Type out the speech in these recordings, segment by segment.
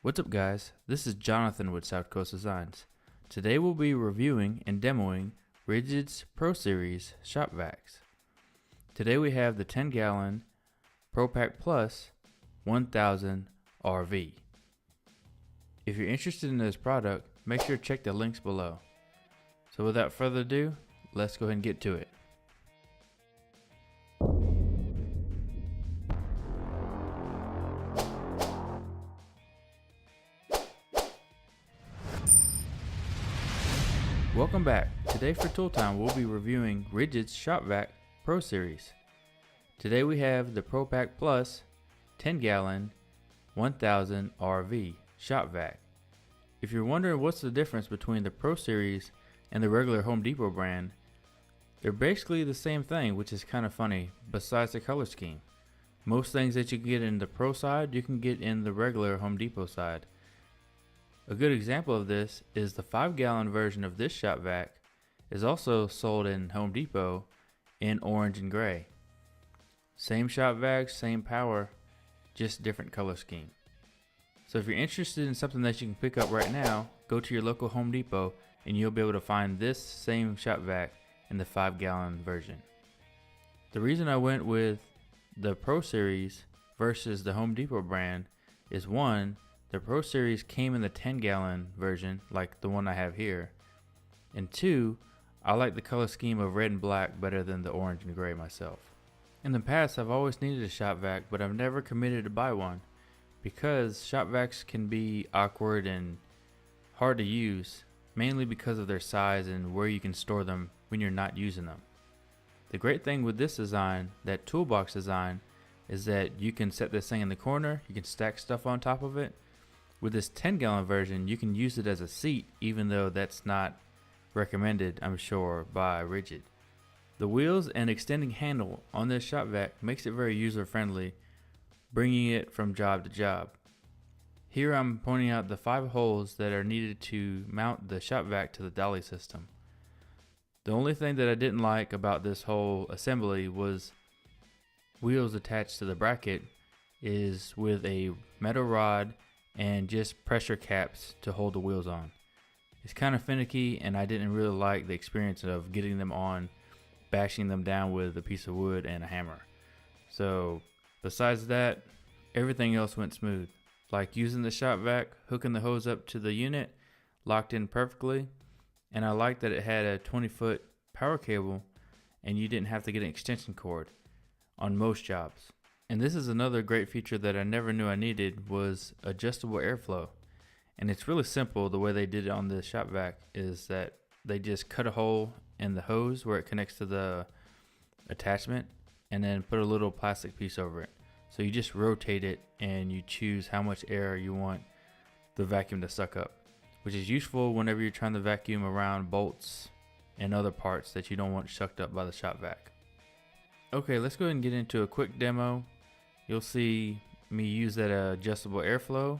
What's up guys, this is Jonathan with southcoastdesignz. Today we'll be reviewing and demoing Ridgid's Pro Series shop vacs. Today we have the 10 gallon ProPack Plus 1000 RV. If you're interested in this product, make sure to check the links below. So without further ado, let's go ahead and get to it. Welcome back. Today for Tool Time we'll be reviewing Ridgid's Shop Vac Pro Series. Today we have the ProPack Plus 10 gallon 1000 RV Shop Vac. If you're wondering what's the difference between the Pro Series and the regular Home Depot brand, they're basically the same thing, which is kind of funny besides the color scheme. Most things that you can get in the Pro side you can get in the regular Home Depot side. A good example of this is the 5 gallon version of this shop vac is also sold in Home Depot in orange and gray. Same shop vac, same power, just different color scheme. So if you're interested in something that you can pick up right now, go to your local Home Depot and you'll be able to find this same shop vac in the 5 gallon version. The reason I went with the Pro Series versus the Home Depot brand is one, the Pro Series came in the 10 gallon version like the one I have here, and two, I like the color scheme of red and black better than the orange and gray myself. In the past I've always needed a shop vac, but I've never committed to buy one because shop vacs can be awkward and hard to use, mainly because of their size and where you can store them when you're not using them. The great thing with this design, that toolbox design, is that you can set this thing in the corner, you can stack stuff on top of it. With this 10 gallon version, you can use it as a seat, even though that's not recommended, I'm sure, by Ridgid. The wheels and extending handle on this shop vac makes it very user friendly, bringing it from job to job. Here I'm pointing out the 5 holes that are needed to mount the shop vac to the dolly system. The only thing that I didn't like about this whole assembly was wheels attached to the bracket is with a metal rod and just pressure caps to hold the wheels on. It's kind of finicky and I didn't really like the experience of getting them on, bashing them down with a piece of wood and a hammer. So besides that, everything else went smooth. Like using the shop vac, hooking the hose up to the unit, locked in perfectly, and I liked that it had a 20-foot power cable and you didn't have to get an extension cord on most jobs. And this is another great feature that I never knew I needed, was adjustable airflow. And it's really simple. The way they did it on the shop vac is that they just cut a hole in the hose where it connects to the attachment and then put a little plastic piece over it. So you just rotate it and you choose how much air you want the vacuum to suck up, which is useful whenever you're trying to vacuum around bolts and other parts that you don't want sucked up by the shop vac. Okay, let's go ahead and get into a quick demo. You'll see me use that adjustable airflow.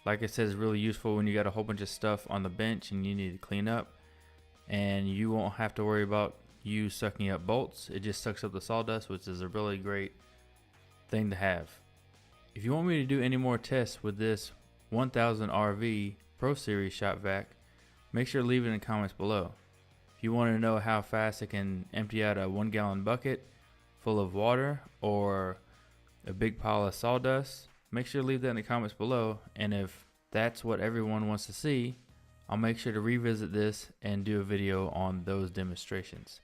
Like I said, it's really useful when you got a whole bunch of stuff on the bench and you need to clean up, and you won't have to worry about you sucking up bolts. It just sucks up the sawdust, which is a really great thing to have. If you want me to do any more tests with this 1000 RV Pro Series shop vac, make sure to leave it in the comments below. If you want to know how fast it can empty out a 1 gallon bucket full of water or a big pile of sawdust, make sure to leave that in the comments below, and if that's what everyone wants to see, I'll make sure to revisit this and do a video on those demonstrations.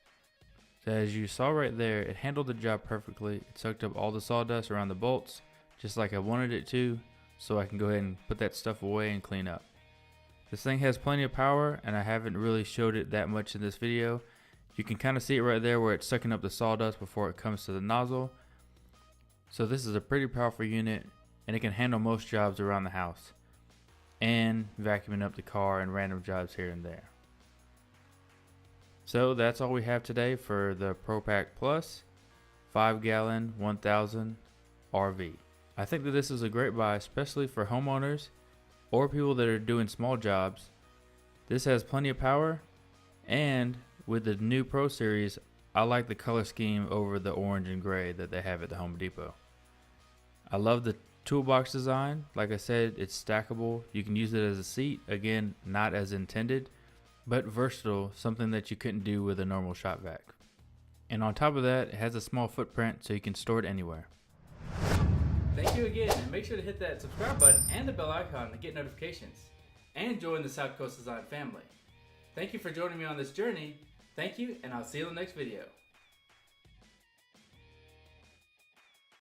So as you saw right there, it handled the job perfectly. It sucked up all the sawdust around the bolts just like I wanted it to, so I can go ahead and put that stuff away and clean up. This thing has plenty of power and I haven't really showed it that much in this video. You can kind of see it right there where it's sucking up the sawdust before it comes to the nozzle. So this is a pretty powerful unit and it can handle most jobs around the house and vacuuming up the car and random jobs here and there. So that's all we have today for the ProPack Plus 5 gallon 1000 RV. I think that this is a great buy, especially for homeowners or people that are doing small jobs. This has plenty of power, and with the new Pro Series, I like the color scheme over the orange and gray that they have at the Home Depot. I love the Toolbox design, like I said, it's stackable. You can use it as a seat, again, not as intended, but versatile, something that you couldn't do with a normal shop vac. And on top of that, it has a small footprint so you can store it anywhere. Thank you again, and make sure to hit that subscribe button and the bell icon to get notifications, and join the South Coast Design family. Thank you for joining me on this journey. Thank you, and I'll see you in the next video.